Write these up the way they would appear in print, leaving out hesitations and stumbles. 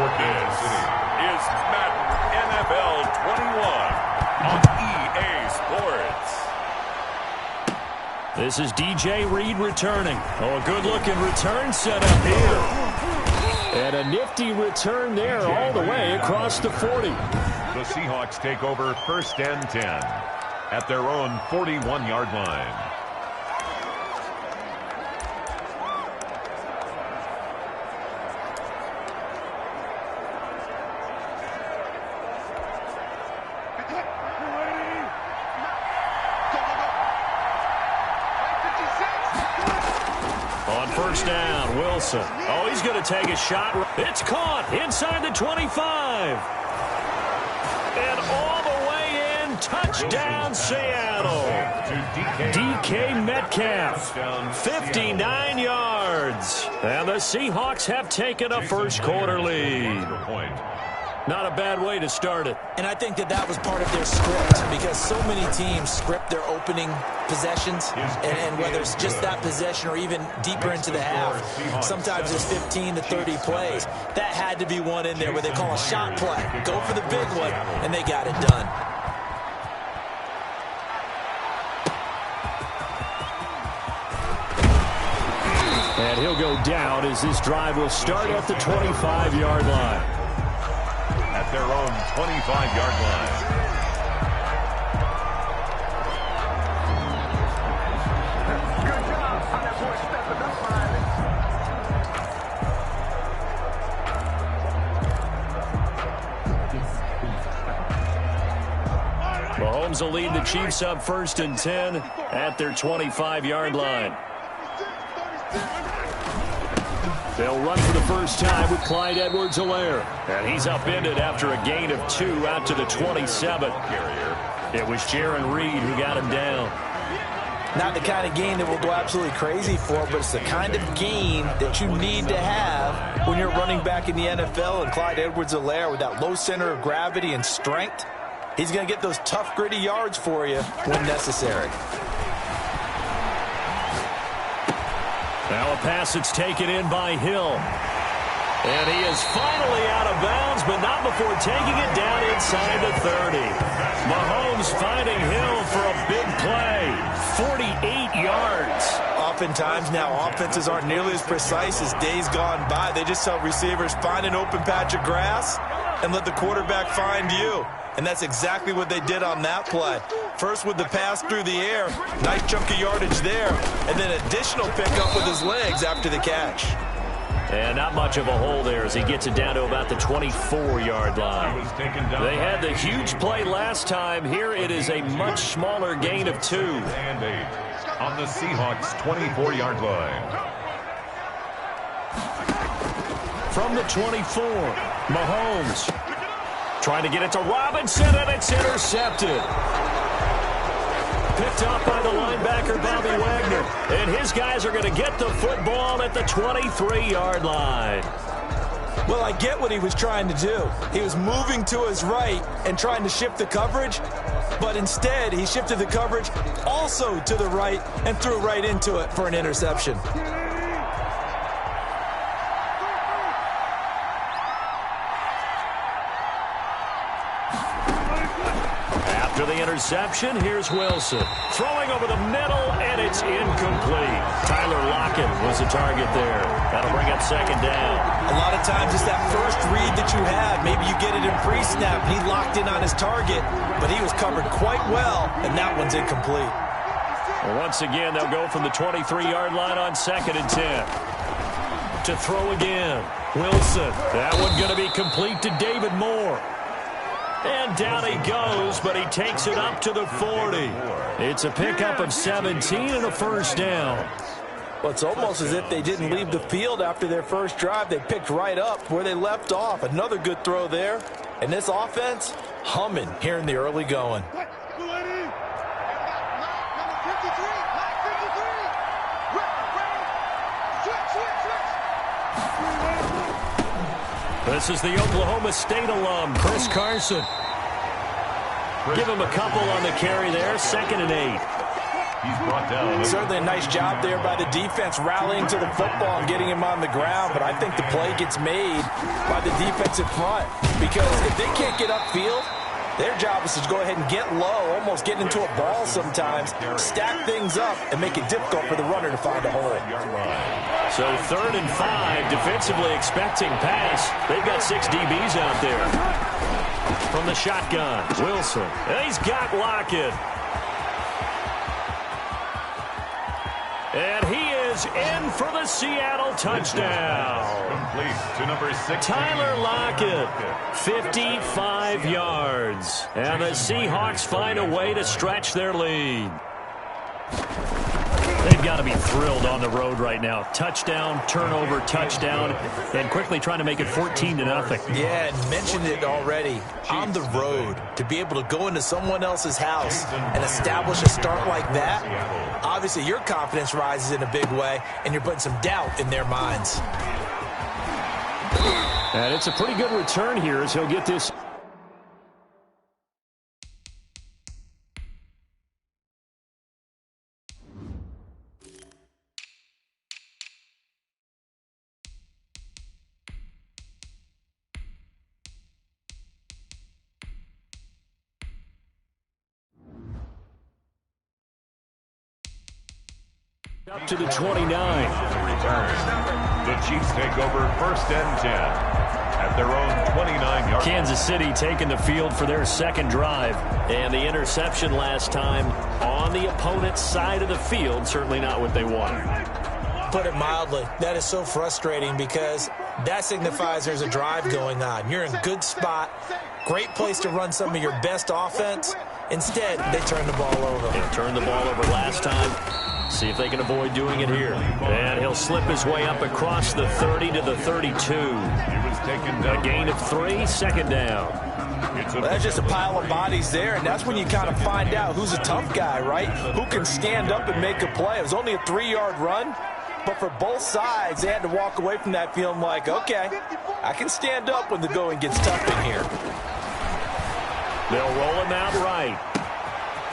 for Kansas City is Madden NFL 21 on EA Sports. This is DJ Reed returning. Oh, a good-looking return set up here. And a nifty return there all the way across the 40. The Seahawks take over 1st and 10 at their own 41-yard line. On 1st down, Wilson. Oh, he's going to take a shot. It's caught inside the 25. And all the way in, touchdown Seattle. DK Metcalf, 59 yards. And the Seahawks have taken a first-quarter lead. Not a bad way to start it. And I think that was part of their script, because so many teams script their opening possessions, and whether it's just that possession or even deeper into the half, sometimes it's 15 to 30 plays. That had to be one in there where they call a shot play. Go for the big one, and they got it done. And he'll go down as this drive will start at the 25-yard line. At their own 25-yard line. Good job on that boy stepping up line. Mahomes will lead the Chiefs up 1st and 10 at their 25-yard line. They'll run for the first time with Clyde Edwards-Helaire. And he's upended after a gain of 2 out to the 27. It was Jaron Reed who got him down. Not the kind of gain that we'll go absolutely crazy for, but it's the kind of gain that you need to have when you're running back in the NFL. And Clyde Edwards-Helaire, with that low center of gravity and strength, he's going to get those tough, gritty yards for you when necessary. Now a pass that's taken in by Hill. And he is finally out of bounds, but not before taking it down inside the 30. Mahomes finding Hill for a big play. 48 yards. Oftentimes now offenses aren't nearly as precise as days gone by. They just tell receivers, find an open patch of grass and let the quarterback find you. And that's exactly what they did on that play. First with the pass through the air, nice chunk of yardage there, and then additional pickup with his legs after the catch. And not much of a hole there as he gets it down to about the 24-yard line. They had the huge play last time. Here it is a much smaller gain of 2. And 8 on the Seahawks 24-yard line. From the 24, Mahomes trying to get it to Robinson, and it's intercepted. Picked up by the linebacker, Bobby Wagner. And his guys are going to get the football at the 23-yard line. Well, I get what he was trying to do. He was moving to his right and trying to shift the coverage, but instead he shifted the coverage also to the right and threw right into it for an interception. After the interception, here's Wilson. Throwing over the middle, and it's incomplete. Tyler Lockett was the target there. That'll bring up 2nd down. A lot of times it's that first read that you have. Maybe you get it in pre-snap. He locked in on his target, but he was covered quite well, and that one's incomplete. Well, once again, they'll go from the 23-yard line on 2nd and 10. To throw again. Wilson. That one going to be complete to David Moore. And down he goes, but he takes it up to the 40. It's a pickup of 17 and a 1st down. Well, it's almost as if they didn't leave the field after their first drive. They picked right up where they left off. Another good throw there. And this offense, humming here in the early going. This is the Oklahoma State alum, Chris Carson. Give him a couple on the carry there, 2nd and 8. He's brought down. Certainly a nice job there by the defense rallying to the football and getting him on the ground, but I think the play gets made by the defensive front because if they can't get upfield, their job is to go ahead and get low, almost get into a ball sometimes, stack things up, and make it difficult for the runner to find a hole. So 3rd and 5, defensively expecting pass. They've got 6 DBs out there. From the shotgun, Wilson. He's got Lockett. And he is in for the Seattle touchdown. Complete to number 6. Tyler Lockett, 55 yards. And the Seahawks find a way to stretch their lead. They've got to be thrilled on the road right now. Touchdown, turnover, touchdown, and quickly trying to make it 14-0. Yeah, and mentioned it already. On the road, to be able to go into someone else's house and establish a start like that, obviously your confidence rises in a big way, and you're putting some doubt in their minds. And it's a pretty good return here as he'll get this. Up to the 29. The Chiefs take over 1st and 10 at their own 29-yard. Kansas City taking the field for their 2nd drive. And the interception last time on the opponent's side of the field, certainly not what they wanted. Put it mildly, that is so frustrating because that signifies there's a drive going on. You're in a good spot, great place to run some of your best offense. Instead, they turn the ball over. They turned the ball over last time. See if they can avoid doing it here. And he'll slip his way up across the 30 to the 32. A gain of 3, 2nd down. Well, that's just a pile of bodies there, and that's when you kind of find out who's a tough guy, right? Who can stand up and make a play. It was only a 3-yard run, but for both sides, they had to walk away from that feeling like, okay, I can stand up when the going gets tough in here. They'll roll him out right.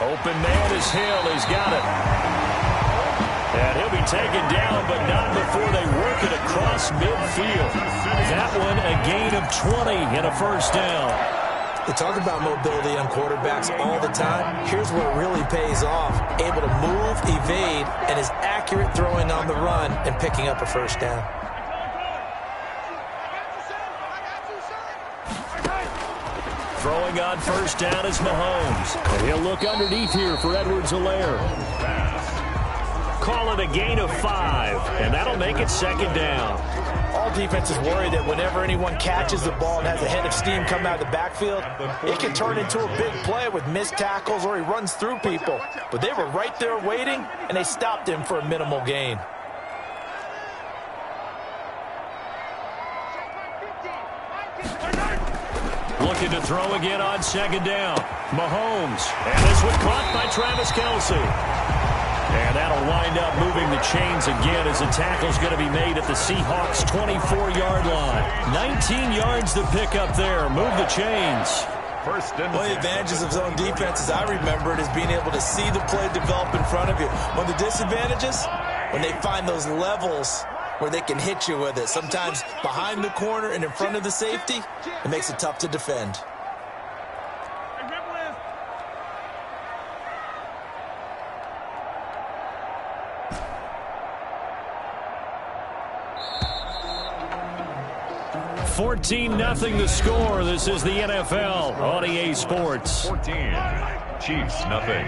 Open man is Hill. He's got it. And he'll be taken down, but not before they work it across midfield. That one, a gain of 20 and a 1st down. They talk about mobility on quarterbacks all the time. Here's where it really pays off. Able to move, evade, and is accurate throwing on the run and picking up a 1st down. Throwing on 1st down is Mahomes. And he'll look underneath here for Edwards-Helaire. Call it a gain of 5, and that'll make it 2nd down. All defenses worry that whenever anyone catches the ball and has a head of steam come out of the backfield, it can turn into a big play with missed tackles or he runs through people. But they were right there waiting, and they stopped him for a minimal gain. Looking to throw again on 2nd down. Mahomes. And this one caught by Travis Kelce. And that'll wind up moving the chains again as the tackle's going to be made at the Seahawks' 24-yard line. 19 yards to pick up there. Move the chains. One of the advantages of zone defense, as I remember it, is being able to see the play develop in front of you. One of the disadvantages, when they find those levels where they can hit you with it. Sometimes behind the corner and in front of the safety, it makes it tough to defend. $14-0 the score. This is the NFL on EA Sports. 14. Chiefs, nothing.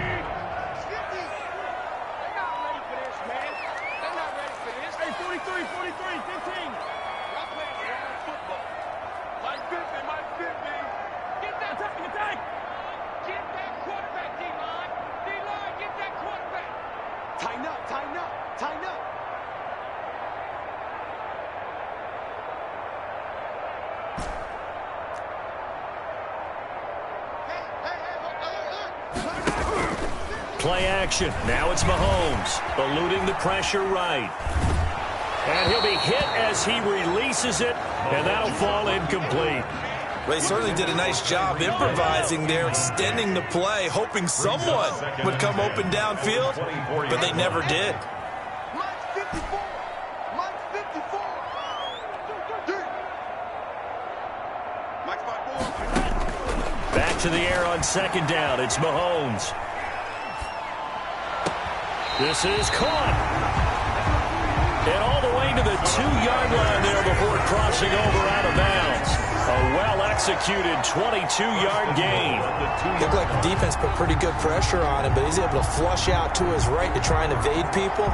Play action. Now it's Mahomes, eluding the pressure right. And he'll be hit as he releases it, and that'll fall incomplete. Well, he certainly did a nice job improvising there, extending the play, hoping someone would come open downfield, but they never did. Back to the air on second down. It's Mahomes. This is caught. And all the way to the 2-yard line there before crossing over out of bounds. A well-executed 22-yard gain. Looked like the defense put pretty good pressure on him, but he's able to flush out to his right to try and evade people.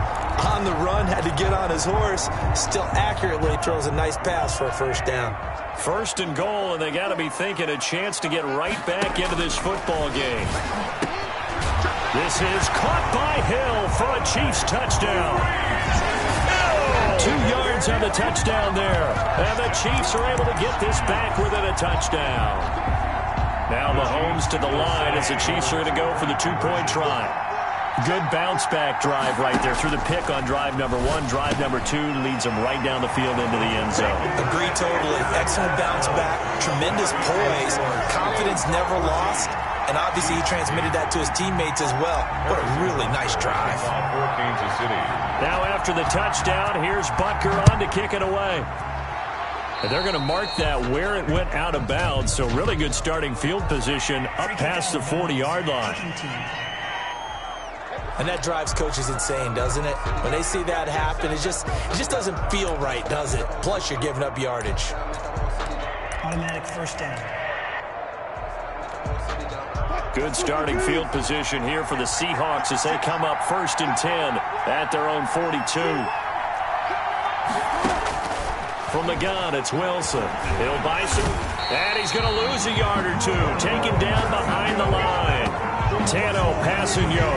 On the run, had to get on his horse. Still accurately throws a nice pass for a first down. First and goal, and they got to be thinking a chance to get right back into this football game. This is caught by Hill for a Chiefs touchdown. 2 yards on the touchdown there. And the Chiefs are able to get this back within a touchdown. Now Mahomes to the line as the Chiefs are going to go for the 2-point try. Good bounce-back drive right there through the pick on drive number 1. Drive number 2 leads them right down the field into the end zone. Agree totally. Excellent bounce-back, tremendous poise, confidence never lost, and obviously he transmitted that to his teammates as well. What a really nice drive. Now after the touchdown, here's Butker on to kick it away. And they're going to mark that where it went out of bounds, so really good starting field position up past the 40-yard line. And that drives coaches insane, doesn't it? When they see that happen, it just doesn't feel right, does it? Plus, you're giving up yardage. Automatic first down. Good starting field position here for the Seahawks as they come up 1st and 10 at their own 42. From the gun, it's Wilson. He'll Bison, and he's going to lose a yard or two. Taken down behind the line. Tano Passanio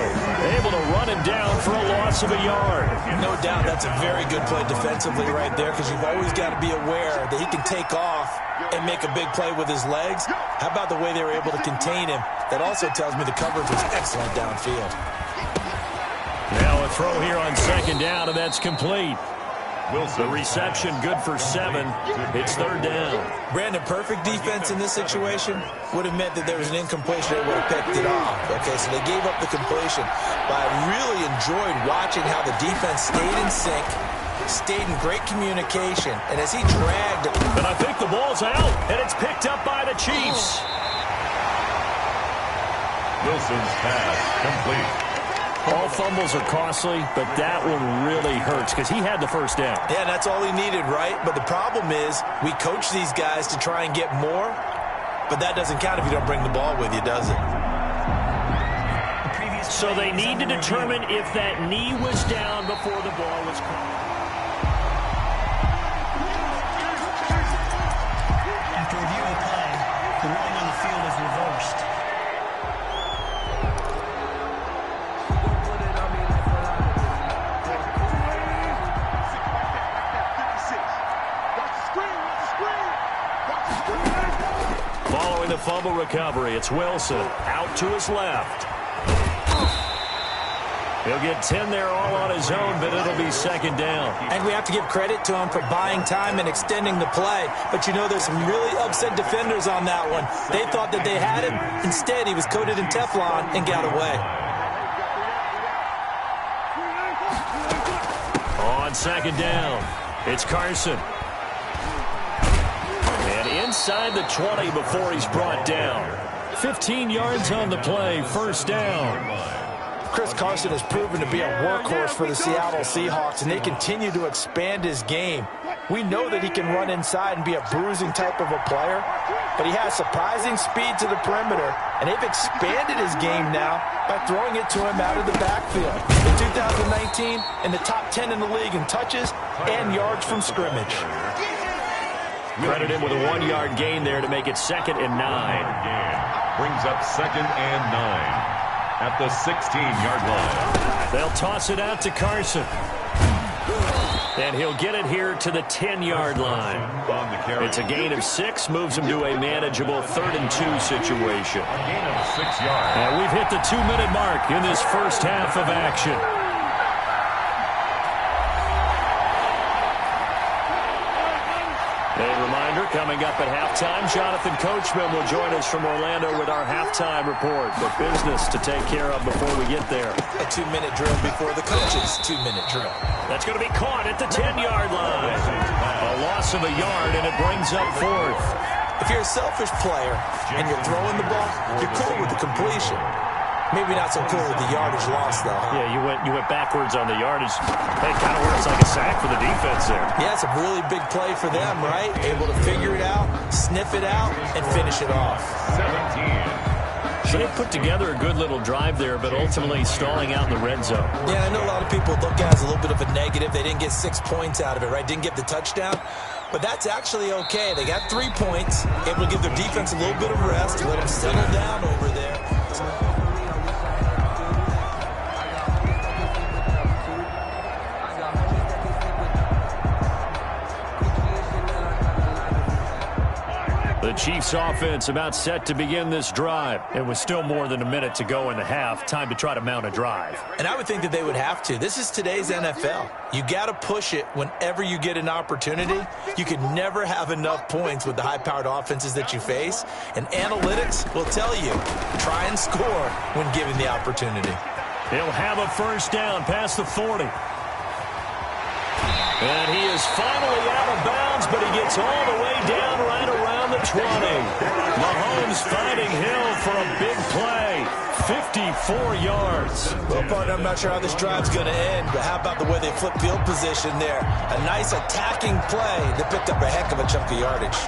able to run him down for a loss of a yard. No doubt that's a very good play defensively right there, because you've always got to be aware that he can take off and make a big play with his legs. How about the way they were able to contain him? That also tells me the coverage was excellent downfield. Now a throw here on second down, and that's complete. The reception good for 7. It's 3rd down. Brandon, perfect defense in this situation would have meant that there was an incompletion. They would have picked it off. Okay, so they gave up the completion. But I really enjoyed watching how the defense stayed in sync, stayed in great communication, and as he dragged it. But I think the ball's out, and it's picked up by the Chiefs. Wilson's pass complete. All fumbles are costly, but that one really hurts because he had the first down. Yeah, that's all he needed, right? But the problem is we coach these guys to try and get more, but that doesn't count if you don't bring the ball with you, does it? So they need to determine if that knee was down before the ball was caught. After reviewing the play, the ruling on the field is reversed. Following the fumble recovery, it's Wilson out to his left. He'll get 10 there all on his own, but it'll be 2nd down. And we have to give credit to him for buying time and extending the play. But you know, there's some really upset defenders on that one. They thought that they had him. Instead, he was coated in Teflon and got away. On 2nd down, it's Carson. Inside the 20 before he's brought down. 15 yards on the play, 1st down. Chris Carson has proven to be a workhorse for the Seattle Seahawks, and they continue to expand his game. We know that he can run inside and be a bruising type of a player, but he has surprising speed to the perimeter, and they've expanded his game now by throwing it to him out of the backfield. In 2019, in the top 10 in the league in touches and yards from scrimmage. Credit him with a 1-yard gain there to make it 2nd and 9. Brings up 2nd and 9 at the 16-yard line. They'll toss it out to Carson. And he'll get it here to the 10-yard line. It's a gain of 6, moves him to a manageable 3rd and 2 situation. A gain of 6 yards. And we've hit the 2-minute mark in this first half of action. A reminder coming Coming up at halftime, Jonathan Coachman will join us from Orlando with our halftime report. But business to take care of before we get there. A 2-minute drill before the coach's 2-minute drill. That's going to be caught at the 10-yard line. A loss of a yard, and it brings up fourth. If you're a selfish player and you're throwing the ball, you're cool with the completion. Maybe not so cool with the yardage loss, though. Yeah, you went backwards on the yardage. It kind of works like a sack for the defense there. Yeah, it's a really big play for them, right? Able to figure it out, sniff it out, and finish it off. 17. So they put together a good little drive there, but ultimately stalling out in the red zone. Yeah, I know a lot of people look at it as a little bit of a negative. They didn't get 6 points out of it, right? Didn't get the touchdown. But that's actually okay. They got 3 points, able to give their defense a little bit of rest, let them settle down over there. The Chiefs offense about set to begin this drive. It was still more than a minute to go in the half. Time to try to mount a drive. And I would think that they would have to. This is today's NFL. You got to push it whenever you get an opportunity. You can never have enough points with the high-powered offenses that you face. And analytics will tell you, try and score when given the opportunity. He'll have a first down past the 40. And he is finally out of bounds, but he gets all the way down right around the 20. Mahomes finding Hill for a big play. 54 yards. Well, partner, I'm not sure how this drive's going to end, but how about the way they flip field position there? A nice attacking play that picked up a heck of a chunk of yardage.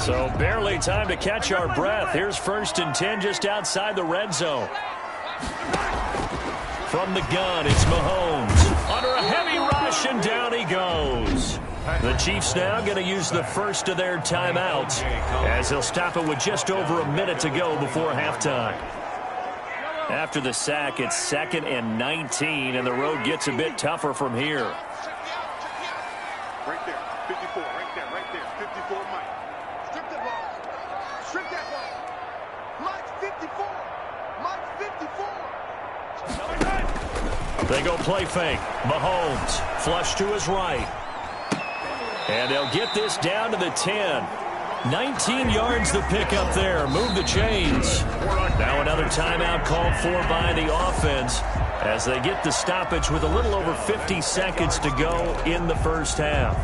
So barely time to catch our breath. Here's 1st and 10 just outside the red zone. From the gun, it's Mahomes. Under a heavy rush, and down he goes. The Chiefs now going to use the first of their timeouts as they'll stop it with just over a minute to go before halftime. After the sack, it's 2nd and 19, and the road gets a bit tougher from here. Right there, 54, right there, 54, Mike. Strip that ball. Strip that ball. Mike 54. Mike 54. They go play fake. Mahomes, flush to his right. And they'll get this down to the 10. 19 yards the pick up there. Move the chains. Now another timeout called for by the offense as they get the stoppage with a little over 50 seconds to go in the first half.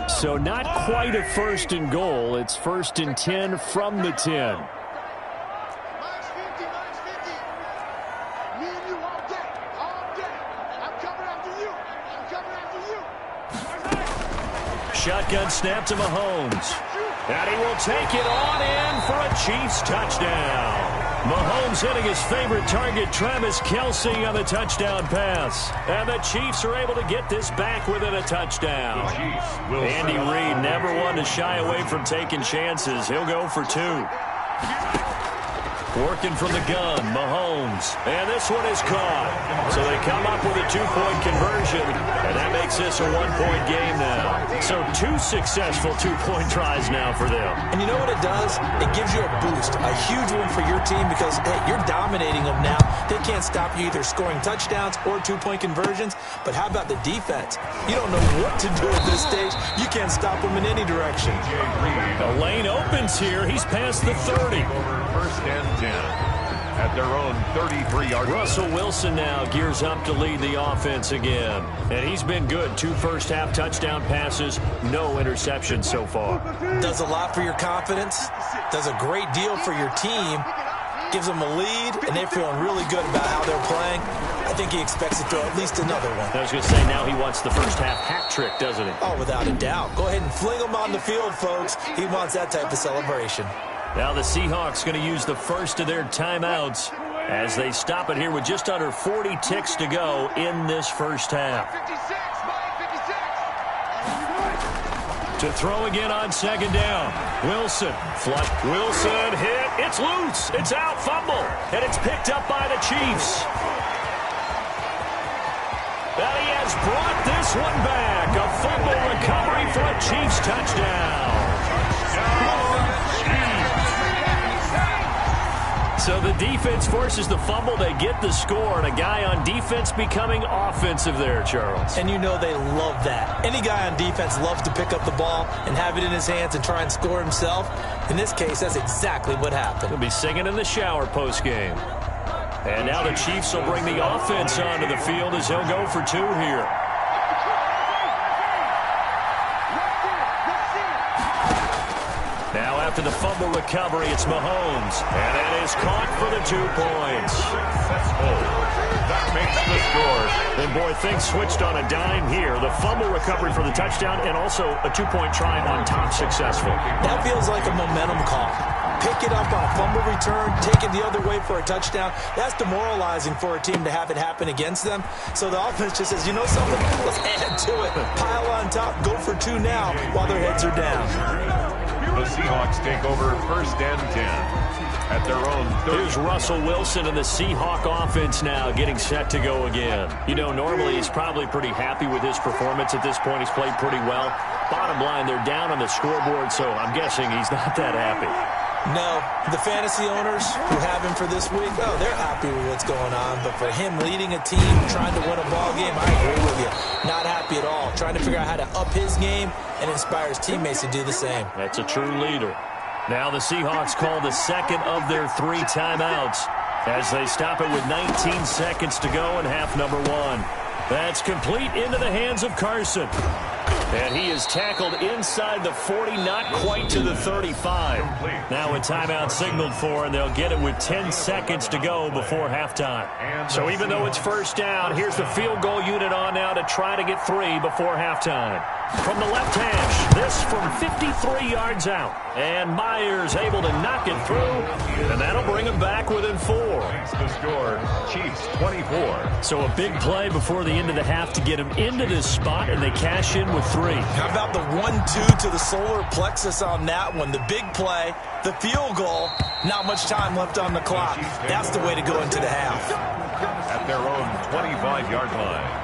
So not quite a 1st and goal. It's 1st and 10 from the 10. Mike's 50. Me and you all day. I'm coming after you. Shotgun snap to Mahomes. And he will take it on in for a Chiefs touchdown. Mahomes hitting his favorite target, Travis Kelce, on the touchdown pass. And the Chiefs are able to get this back within a touchdown. Andy Reid never one to shy away from taking chances. He'll go for 2. Working from the gun, Mahomes. And this one is caught. So they come up with a 2-point conversion, and that makes this a 1-point game now. So 2 successful 2-point tries now for them. And you know what it does? It gives you a boost, a huge one for your team because, hey, you're dominating them now. They can't stop you either scoring touchdowns or 2-point conversions. But how about the defense? You don't know what to do at this stage. You can't stop them in any direction. The lane opens here. He's past the 30. 1st and 10 at their own 33-yard. Russell Wilson now gears up to lead the offense again. And he's been good. 2 first-half touchdown passes, no interceptions so far. Does a lot for your confidence. Does a great deal for your team. Gives them a lead, and they're feeling really good about how they're playing. I think he expects to throw at least another one. I was going to say, now he wants the first-half hat trick, doesn't he? Oh, without a doubt. Go ahead and fling him on the field, folks. He wants that type of celebration. Now the Seahawks going to use the first of their timeouts as they stop it here with just under 40 ticks to go in this first half. 56, To throw again on 2nd down. Wilson, flush. Wilson hit. It's loose. It's out. Fumble. And it's picked up by the Chiefs. And he has brought this one back. A fumble recovery for a Chiefs touchdown. So the defense forces the fumble. They get the score, and a guy on defense becoming offensive there, Charles. And you know they love that. Any guy on defense loves to pick up the ball and have it in his hands and try and score himself. In this case, that's exactly what happened. He'll be singing in the shower postgame. And now the Chiefs will bring the offense onto the field as he'll go for two here. Now after the fumble recovery, it's Mahomes. And it is caught for the 2 points. Successful. That makes the score. And boy, things switched on a dime here. The fumble recovery for the touchdown and also a 2-point try on top successful. That feels like a momentum call. Pick it up on a fumble return, take it the other way for a touchdown. That's demoralizing for a team to have it happen against them. So the offense just says, you know something? Let's add to it. Pile on top, go for two now while their heads are down. The Seahawks take over 1st and 10 at their own 30. Here's Russell Wilson and the Seahawk offense now getting set to go again. You know, normally he's probably pretty happy with his performance at this point. He's played pretty well. Bottom line, they're down on the scoreboard, so I'm guessing he's not that happy. No, the fantasy owners who have him for this week, oh, they're happy with what's going on. But for him leading a team, trying to win a ball game, I agree with you. Not happy at all. Trying to figure out how to up his game and inspire his teammates to do the same. That's a true leader. Now the Seahawks call the second of their 3 timeouts as they stop it with 19 seconds to go in half number 1. That's complete into the hands of Carson. And he is tackled inside the 40, not quite to the 35. Now a timeout signaled for, and they'll get it with 10 seconds to go before halftime. So even though it's first down, here's the field goal unit on now to try to get 3 before halftime. From the left hash, this from 53 yards out. And Myers able to knock it through, and that'll bring him back within 4. The score, Chiefs 24. So a big play before the end of the half to get him into this spot, and they cash in with 3. How about the 1-2 to the solar plexus on that one? The big play, the field goal, not much time left on the clock. That's the way to go into the half. At their own 25-yard line.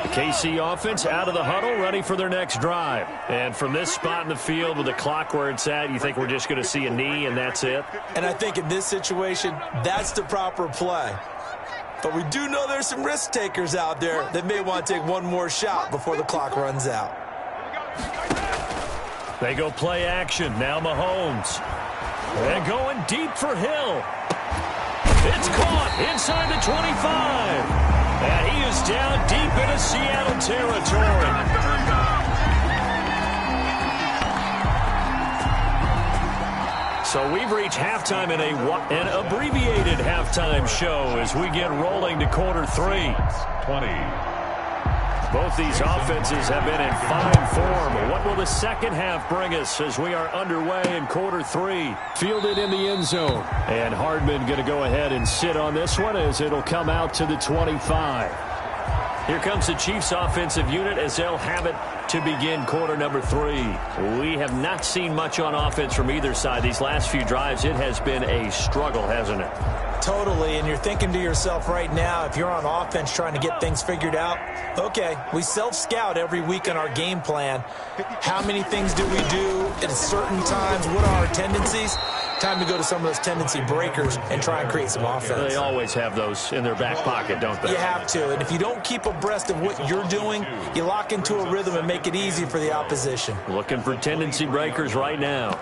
KC offense out of the huddle, ready for their next drive. And from this spot in the field with the clock where it's at, you think we're just going to see a knee and that's it? And I think in this situation, that's the proper play. But we do know there's some risk takers out there that may want to take one more shot before the clock runs out. They go play action. Now Mahomes. And going deep for Hill. It's caught inside the 25. And he is down deep into Seattle territory. So we've reached halftime in an abbreviated halftime show as we get rolling to quarter 3. 20. Both these offenses have been in fine form. What will the second half bring us as we are underway in quarter 3? Fielded in the end zone. And Hardman going to go ahead and sit on this one as it'll come out to the 25. Here comes the Chiefs offensive unit as they'll have it to begin quarter number 3. We have not seen much on offense from either side. These last few drives, it has been a struggle, hasn't it? Totally, and you're thinking to yourself right now, if you're on offense trying to get things figured out, okay, we self-scout every week on our game plan. How many things do we do at certain times? What are our tendencies? Time to go to some of those tendency breakers and try and create some offense. They always have those in their back pocket, don't they? You have to, and if you don't keep abreast of what you're doing, you lock into a rhythm and make it easy for the opposition. Looking for tendency breakers right now.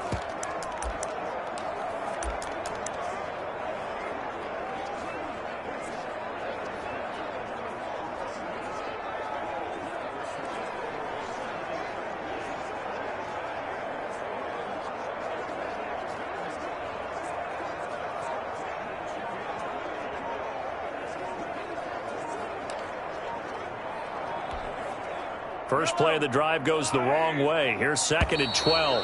First play of the drive goes the wrong way. Here's 2nd and 12.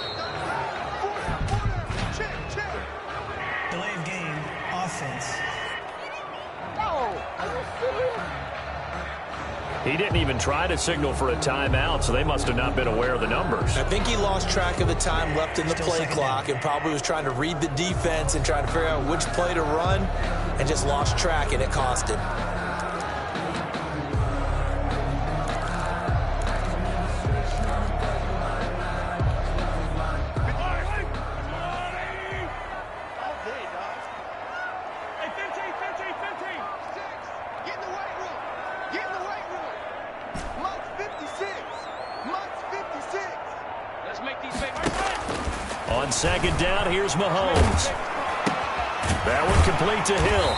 Delay of game, offense. He didn't even try to signal for a timeout, so they must have not been aware of the numbers. I think he lost track of the time left in the play clock and probably was trying to read the defense and trying to figure out which play to run and just lost track, and it cost him. On second down, here's Mahomes. That one complete to Hill.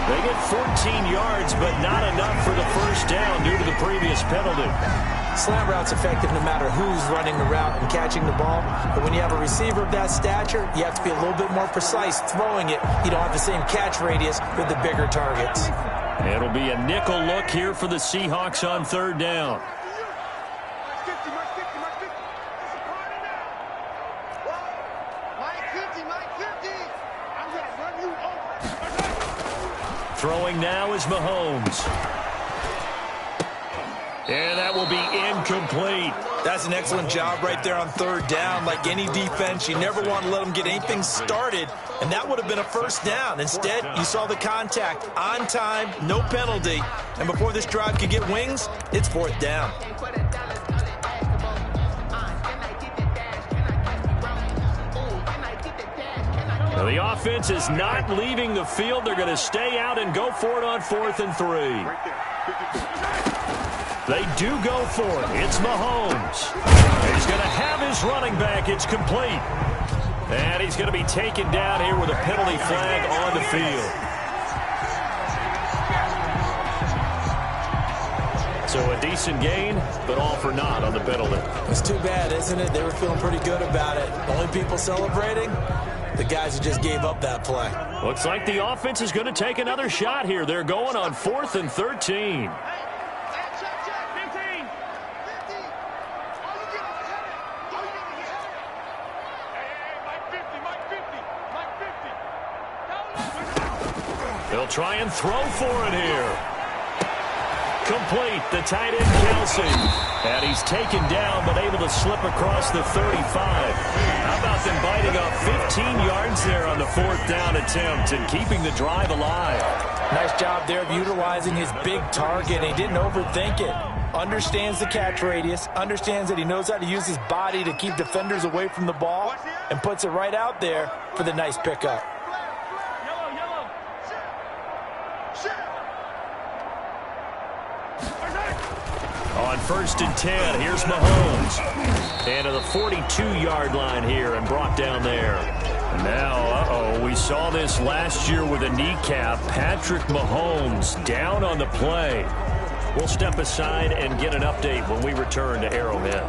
They get 14 yards, but not enough for the first down due to the previous penalty. Slant route's effective no matter who's running the route and catching the ball. But when you have a receiver of that stature, you have to be a little bit more precise throwing it. You don't have the same catch radius with the bigger targets. It'll be a nickel look here for the Seahawks on third down. Throwing now is Mahomes. And that will be incomplete. That's an excellent job right there on third down. Like any defense, you never want to let them get anything started, and that would have been a first down. Instead, you saw the contact on time, no penalty, and before this drive could get wings, it's fourth down. Now the offense is not leaving the field. They're going to stay out and go for it on 4th and 3. They do go for it. It's Mahomes. He's going to have his running back. It's complete. And he's going to be taken down here with a penalty flag on the field. So a decent gain, but all for naught on the penalty. It's too bad, isn't it? They were feeling pretty good about it. The only people celebrating, the guys who just gave up that play. Looks like the offense is going to take another shot here. They're going on 4th and 13. They'll try and throw for it here. Complete, the tight end Kelsey. And he's taken down, but able to slip across the 35. How about them biting off 15 yards there on the 4th down attempt and keeping the drive alive? Nice job there of utilizing his big target. He didn't overthink it. Understands the catch radius, understands that he knows how to use his body to keep defenders away from the ball, and puts it right out there for the nice pickup. On 1st and 10, here's Mahomes. And to the 42-yard line here and brought down there. Now, we saw this last year with a kneecap. Patrick Mahomes down on the play. We'll step aside and get an update when we return to Arrowhead.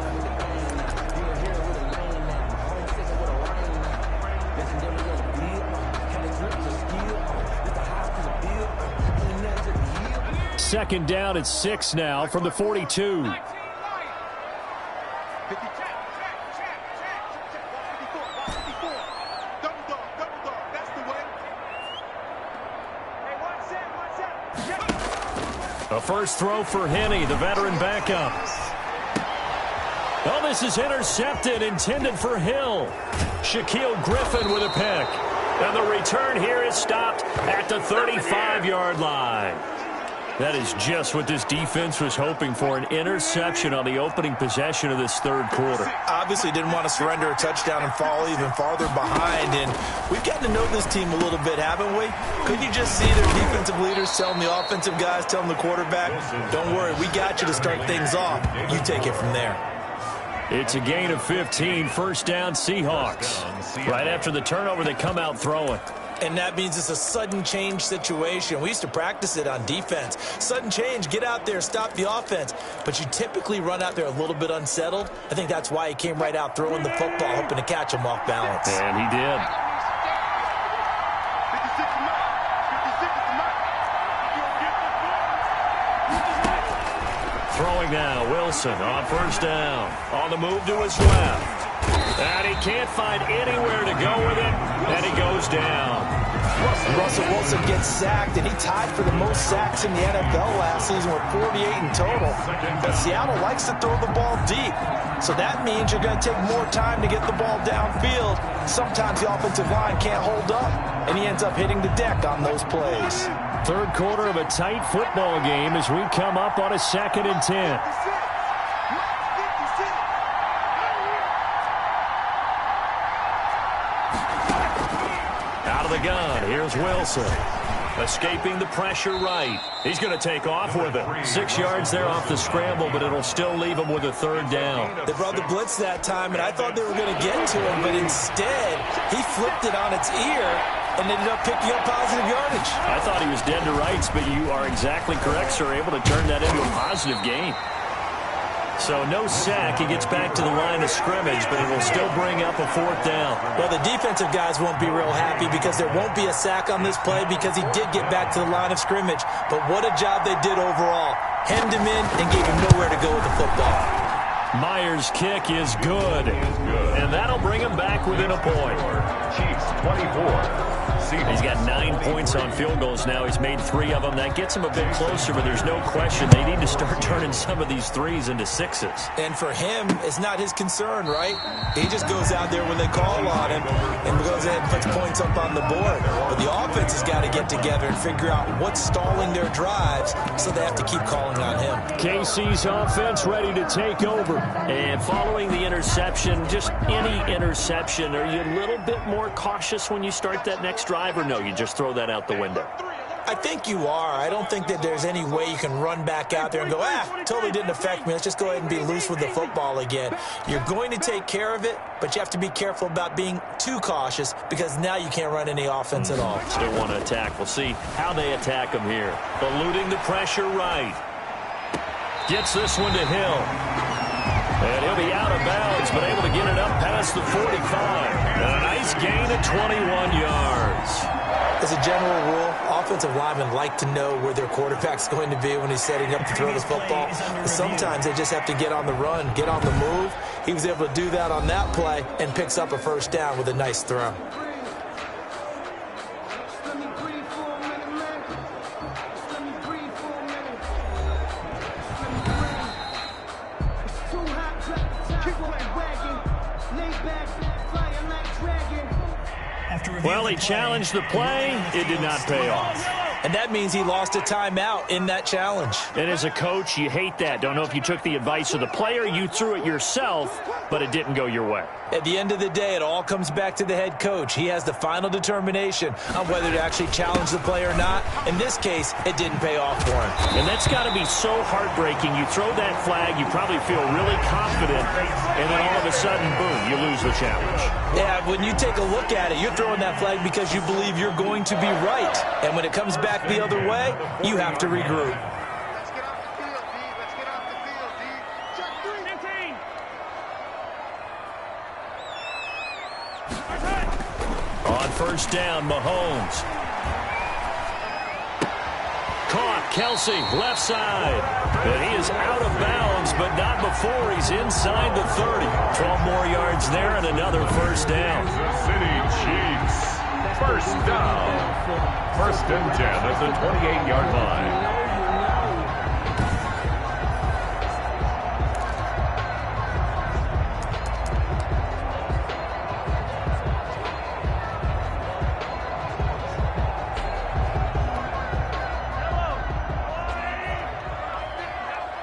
Second down at 6 now from the 42. A first throw for Henney, the veteran backup. Oh, this is intercepted, intended for Hill. Shaquille Griffin with a pick. And the return here is stopped at the 35-yard line. That is just what this defense was hoping for, an interception on the opening possession of this third quarter. Obviously didn't want to surrender a touchdown and fall even farther behind, and we've gotten to know this team a little bit, haven't we? Couldn't you just see their defensive leaders telling the offensive guys, telling the quarterback, don't worry, we got you to start things off. You take it from there. It's a gain of 15, first down Seahawks. Right after the turnover, they come out throwing. And that means it's a sudden change situation. We used to practice it on defense. Sudden change, get out there, stop the offense. But you typically run out there a little bit unsettled. I think that's why he came right out throwing the football, hoping to catch him off balance. And he did. Throwing now, Wilson on first down. On the move to his left. And he can't find anywhere to go with it, and he goes down. Russell Wilson gets sacked, and he tied for the most sacks in the NFL last season with 48 in total. But Seattle likes to throw the ball deep, so that means you're going to take more time to get the ball downfield. Sometimes the offensive line can't hold up, and he ends up hitting the deck on those plays. Third quarter of a tight football game as we come up on a 2nd and 10. Out of the gun, here's Wilson. Escaping the pressure right. He's going to take off with it. 6 yards there off the scramble, but it'll still leave him with a third down. They brought the blitz that time, and I thought they were going to get to him, but instead, he flipped it on its ear and ended up picking up positive yardage. I thought he was dead to rights, but you are exactly correct, sir. Able to turn that into a positive gain. So no sack. He gets back to the line of scrimmage, but it will still bring up a fourth down. Well, the defensive guys won't be real happy because there won't be a sack on this play because he did get back to the line of scrimmage. But what a job they did overall. Hemmed him in and gave him nowhere to go with the football. Myers' kick is good, and that'll bring him back within a point. Chiefs 24. He's got 9 points on field goals now. He's made 3 of them. That gets him a bit closer, but there's no question they need to start turning some of these 3s into 6s. And for him, it's not his concern, right? He just goes out there when they call on him and goes ahead and puts points up on the board. But the offense has got to get together and figure out what's stalling their drives, so they have to keep calling on him. KC's offense ready to take over. And following the interception, just any interception, are you a little bit more cautious when you start that next drive, or no, you just throw that out the window? I think you are. I don't think that there's any way you can run back out there and go, totally didn't affect me. Let's just go ahead and be loose with the football again. You're going to take care of it, but you have to be careful about being too cautious because now you can't run any offense at all. Still want to attack. We'll see how they attack him here. Eluding the pressure right. Gets this one to Hill. And he'll be out of bounds, but able to get it up past the 45. And a nice gain of 21 yards. As a general rule, offensive linemen like to know where their quarterback's going to be when he's setting up to throw the football. But sometimes they just have to get on the run, get on the move. He was able to do that on that play and picks up a first down with a nice throw. Well, he challenged the play. It did not pay off. And that means he lost a timeout in that challenge. And as a coach, you hate that. Don't know if you took the advice of the player, you threw it yourself, but it didn't go your way. At the end of the day, it all comes back to the head coach. He has the final determination on whether to actually challenge the play or not. In this case, it didn't pay off for him. And that's got to be so heartbreaking. You throw that flag, you probably feel really confident, and then all of a sudden, boom, you lose the challenge. Yeah, when you take a look at it, you're throwing that flag because you believe you're going to be right. And when it comes back the other way, you have to regroup. Let's get off the field, D. Let's get off the field, D. Check 3. 15. On first down, Mahomes. Caught, Kelsey, left side. And he is out of bounds, but not before he's inside the 30. 12 more yards there and another first down. Kansas City Chiefs. First down. First and 10 at the 28-yard line.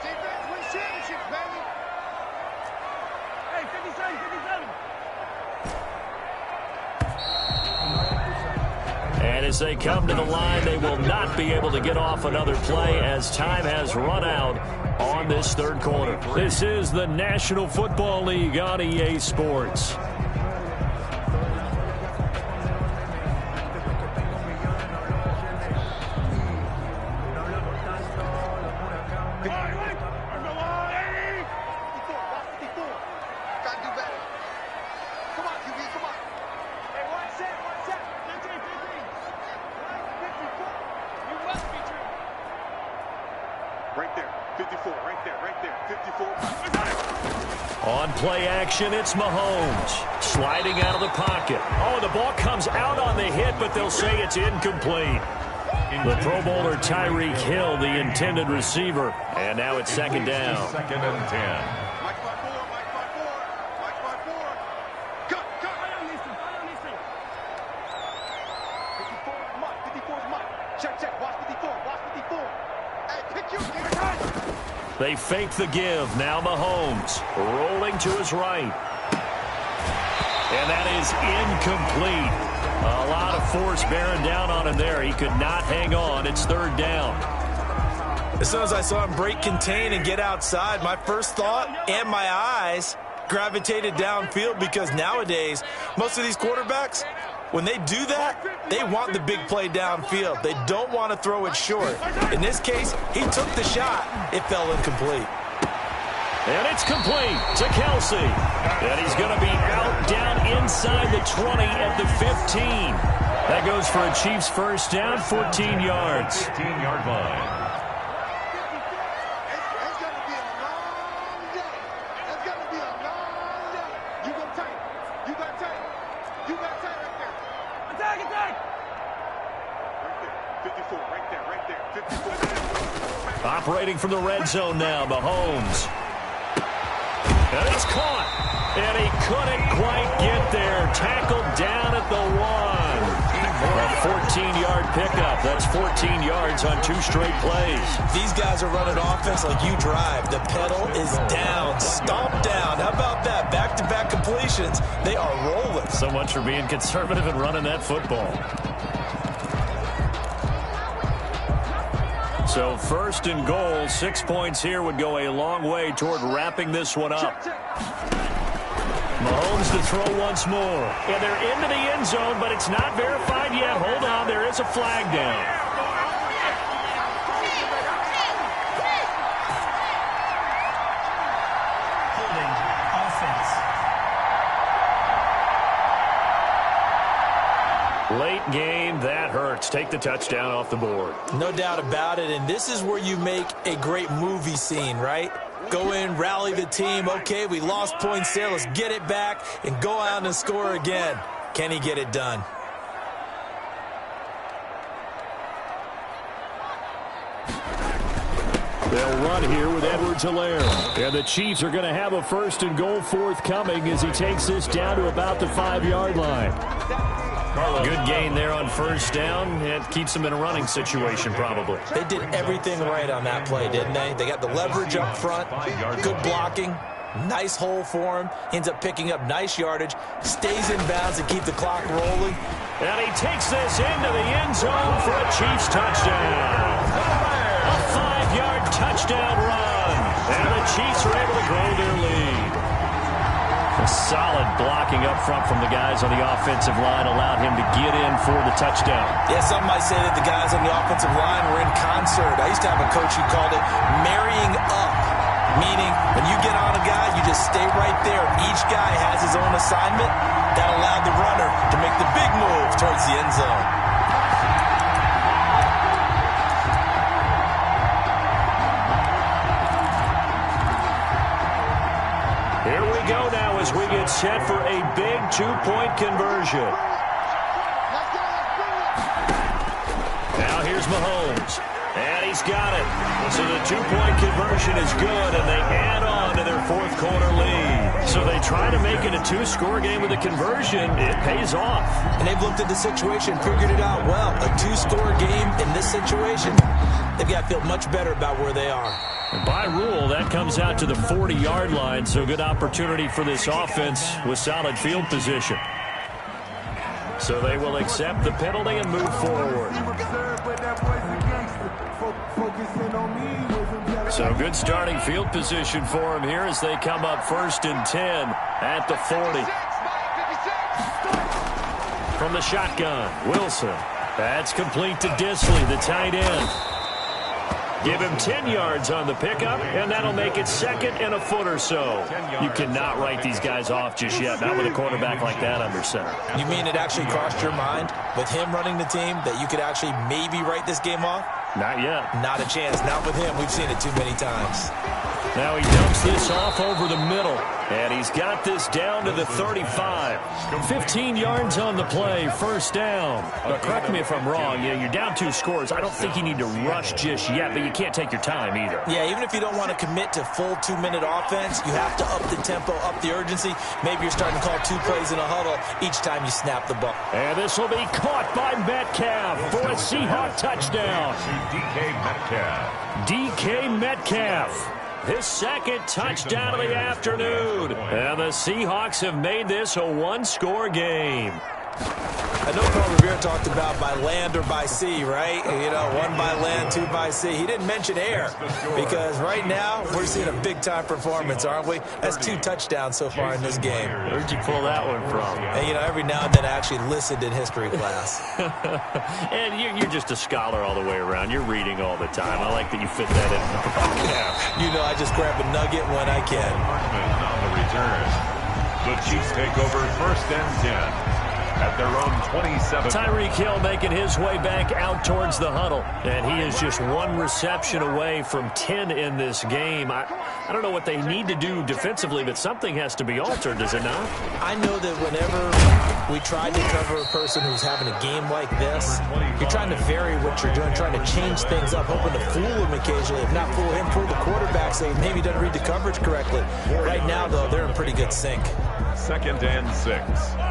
Defense wins championships, baby. Hey, 57, 57. And as they come to the line, they will not be able to get off another play as time has run out on this third quarter. This is the National Football League on EA Sports. Gotta do better. Come on, QB, come on. Hey, one set. 15. 54. You must be true. Right there. 54. Right there. 54. On play action, it's Mahomes. Sliding out of the pocket. Oh, the ball comes out on the hit, but they'll say it's incomplete. The Pro Bowler Tyreek Hill, the intended receiver. And now it's second down. Second and 10. Mike by 4. Cut. 54 is Mike. Check. Watch 54. Hey, pick you. They fake the give. Now Mahomes rolling to his right. And that is incomplete. A lot of force bearing down on him there. He could not hang on. It's third down. As soon as I saw him break contain and get outside, my first thought and my eyes gravitated downfield, because nowadays, most of these quarterbacks, when they do that, they want the big play downfield. They don't want to throw it short. In this case, he took the shot. It fell incomplete. And it's complete to Kelsey. And he's going to be out down inside the 20 at the 15. That goes for a Chiefs first down, 14 yards. 15-yard line. Operating from the red zone now, Mahomes. And it's caught. And he couldn't quite get there. Tackled down at the 1. A 14-yard pickup. That's 14 yards on 2 straight plays. These guys are running offense like you drive. The pedal is down. Stomp down. How about that? Back-to-back completions. They are rolling. So much for being conservative and running that football. So first and goal, 6 points here would go a long way toward wrapping this one up. Mahomes to throw once more. And they're into the end zone, but it's not verified yet. Hold on, there is a flag down. Holding offense. Late game, that hurts. Take the touchdown off the board. No doubt about it, and this is where you make a great movie scene, right? Go in, rally the team. Okay, we lost points there. Let's get it back and go out and score again. Can he get it done? They'll run here with Edwards-Helaire. And the Chiefs are going to have a first and goal forthcoming as he takes this down to about the 5-yard line. Good gain there on first down. It keeps them in a running situation, probably. They did everything right on that play, didn't they? They got the leverage up front, good blocking, nice hole for him, ends up picking up nice yardage, stays in bounds to keep the clock rolling. And he takes this into the end zone for a Chiefs touchdown. A 5-yard touchdown run. And the Chiefs are able to grow their lead. A solid blocking up front from the guys on the offensive line allowed him to get in for the touchdown. Yeah, some might say that the guys on the offensive line were in concert. I used to have a coach who called it marrying up, meaning when you get on a guy, you just stay right there. Each guy has his own assignment. That allowed the runner to make the big move towards the end zone. Here we go now as we get set for a big 2-point conversion. Now here's Mahomes. And he's got it. So the 2-point conversion is good, and they add on to their fourth-quarter lead. So they try to make it a 2-score game with a conversion. It pays off. And they've looked at the situation, figured it out well. A 2-score game in this situation, they've got to feel much better about where they are. And by rule, that comes out to the 40-yard line, so good opportunity for this offense with solid field position. So they will accept the penalty and move forward. So good starting field position for him here as they come up first and 10 at the 40. From the shotgun, Wilson. That's complete to Disley, the tight end. Give him 10 yards on the pickup, and that'll make it second and a foot or so. You cannot write these guys off just yet, not with a quarterback like that under center. You mean it actually crossed your mind with him running the team that you could actually maybe write this game off? Not yet. Not a chance. Not with him. We've seen it too many times. Now he dumps this off over the middle, and he's got this down to the 35. 15 yards on the play, first down. But correct me if I'm wrong. Yeah, you're down 2 scores. I don't think you need to rush just yet, but you can't take your time either. Yeah, even if you don't want to commit to full 2-minute offense, you have to up the tempo, up the urgency. Maybe you're starting to call 2 plays in a huddle each time you snap the ball. And this will be caught by Metcalf for a Seahawk touchdown. DK Metcalf. His second touchdown of the afternoon. And the Seahawks have made this a 1-score game. I know Paul Revere talked about by land or by sea, right? You know, 1 by land, 2 by sea. He didn't mention air because right now we're seeing a big-time performance, aren't we? That's 2 touchdowns so far in this game. Where'd you pull that one from? And, you know, every now and then I actually listened in history class. And you're just a scholar all the way around. You're reading all the time. I like that you fit that in the broadcast. You know, I just grab a nugget when I can. On the return. The Chiefs take over 1st and 10 at their own 27. Tyreek Hill making his way back out towards the huddle. And he is just 1 reception away from 10 in this game. I don't know what they need to do defensively, but something has to be altered, does it not? I know that whenever we try to cover a person who's having a game like this, you're trying to vary what you're doing, trying to change things up, hoping to fool him occasionally. If not fool him, fool the quarterback so he maybe doesn't read the coverage correctly. Right now, though, they're in pretty good sync. 2nd and 6.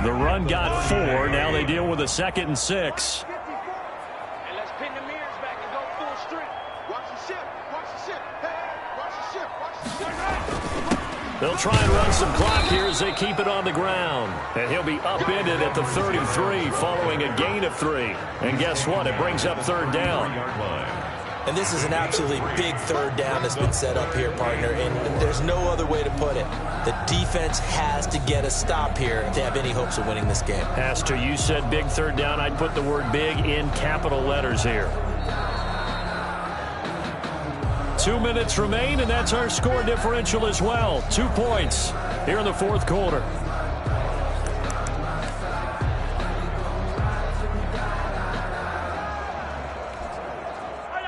The run got 4. Now they deal with a 2nd and 6. And let's pin the mirrors back and go full strength. Watch the ship. Watch the ship. Hey, watch the ship. Watch the ship. They'll try and run some clock here as they keep it on the ground. And he'll be upended at the 33 following a gain of 3. And guess what? It brings up 3rd down. And this is an absolutely big 3rd down that's been set up here, partner, and there's no other way to put it. The defense has to get a stop here to have any hopes of winning this game. As to you said big 3rd down, I'd put the word big in capital letters here. 2 minutes remain, and that's our score differential as well. 2 points here in the 4th quarter.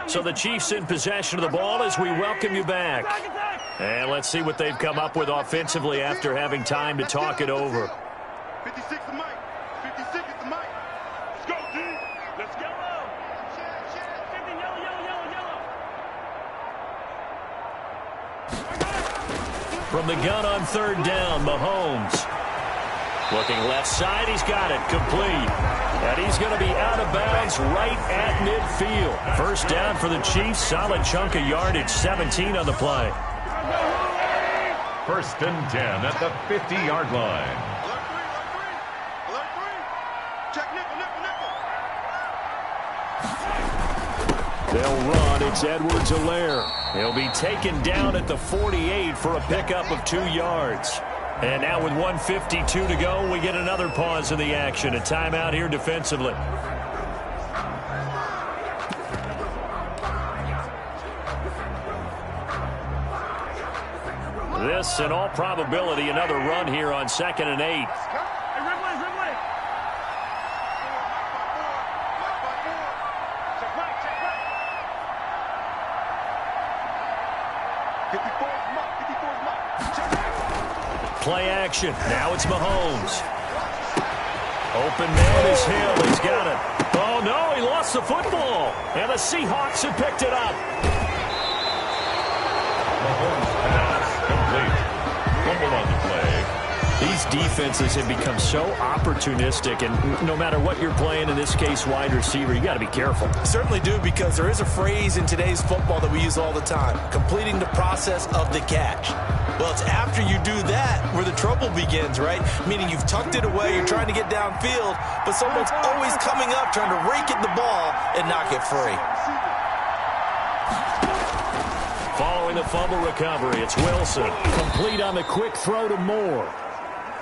So the Chiefs in possession of the ball as we welcome you back. And let's see what they've come up with offensively after having time to talk it over. 56 to Mike. 56 to Mike. Let's go, D. Let's go. From the gun on 3rd down, Mahomes. Looking left side, he's got it, complete. And he's going to be out of bounds right at midfield. 1st down for the Chiefs, solid chunk of yardage, 17 on the play. 1st and 10 at the 50-yard line. Alert 3. Check nickel. They'll run. It's Edwards-Helaire. He'll be taken down at the 48 for a pickup of 2 yards. And now with 1:52 to go, we get another pause in the action. A timeout here defensively. This, in all probability, another run here on 2nd and 8. Play action. Now it's Mahomes. Open man is Hill. He's got it. Oh, no, he lost the football. And the Seahawks have picked it up. Mahomes pass complete. Fumble on the play. These defenses have become so opportunistic, and no matter what you're playing, in this case wide receiver, you got to be careful. Certainly do, because there is a phrase in today's football that we use all the time, completing the process of the catch. Well, it's after you do that where the trouble begins, right? Meaning you've tucked it away, you're trying to get downfield, but someone's always coming up trying to rake at the ball and knock it free. Following the fumble recovery, it's Wilson. Complete on the quick throw to Moore.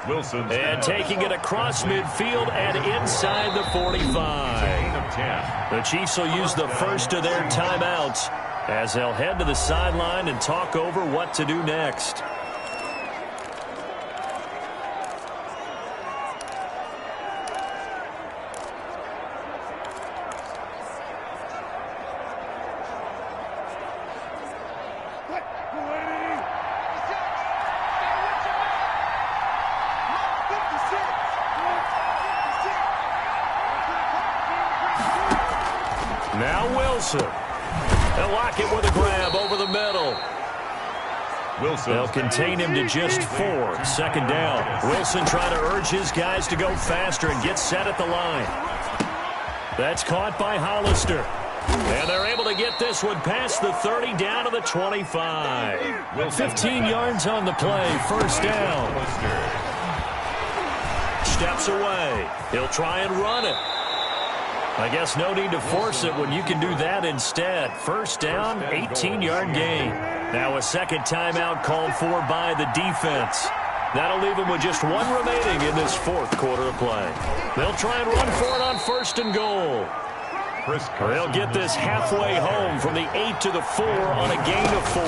Wilson and taking it across midfield and inside the 45. The Chiefs will use the first of their timeouts as they'll head to the sideline and talk over what to do next. Now Wilson. They'll lock it with a grab over the middle. Wilson. They'll contain him to just 4. Second down. Wilson trying to urge his guys to go faster and get set at the line. That's caught by Hollister. And they're able to get this one past the 30 down to the 25. 15 yards on the play. First down. steps away. He'll try and run it. I guess no need to force it when you can do that instead. First down, 18-yard gain. Now a second timeout called for by the defense. That'll leave them with just one remaining in this fourth quarter of play. They'll try and run for it on first and goal. They'll get this halfway home from the 8 to the 4 on a gain of 4.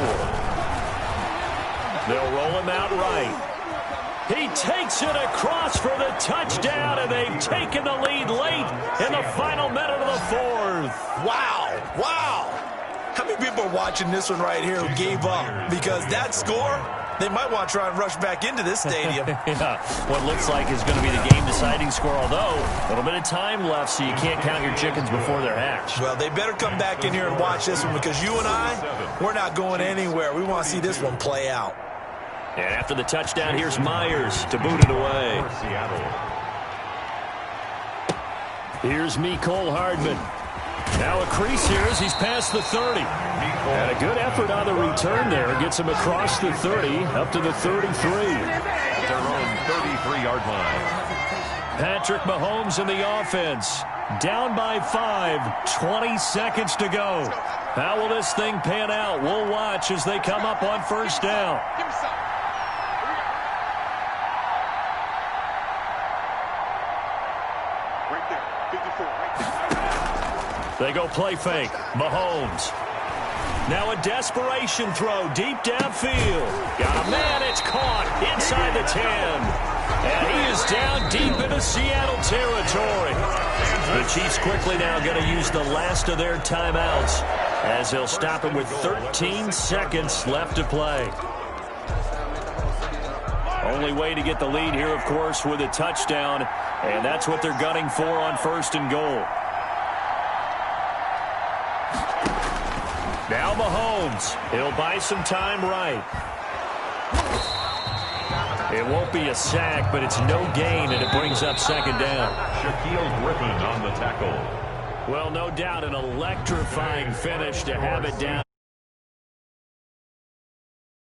They'll roll him out right. He takes it across for the touchdown, and they've taken the lead late in the final minute of the fourth. Wow, wow. How many people are watching this one right here who gave up? Because that score, they might want to try and rush back into this stadium. Yeah, what looks like is going to be the game-deciding score, although a little bit of time left, so you can't count your chickens before they're hatched. Well, they better come back in here and watch this one, because you and I, we're not going anywhere. We want to see this one play out. And after the touchdown, here's Myers to boot it away. Here's Mecole Hardman. Now a crease here as he's past the 30. And a good effort on the return there. Gets him across the 30, up to the 33. At their own 33-yard line. Patrick Mahomes in the offense. Down by 5, 20 seconds to go. How will this thing pan out? We'll watch as they come up on first down. Give me some. Right there, 54, right there. They go play fake. Mahomes. Now a desperation throw deep downfield. Got a man, it's caught inside the 10. And he is down deep into Seattle territory. The Chiefs quickly now going to use the last of their timeouts as they'll stop him with 13 seconds left to play. Only way to get the lead here, of course, with a touchdown, and that's what they're gunning for on first and goal. Now Mahomes. He'll buy some time right. It won't be a sack, but it's no gain, and it brings up second down. Shaquille Griffin on the tackle. Well, no doubt an electrifying finish to have it down.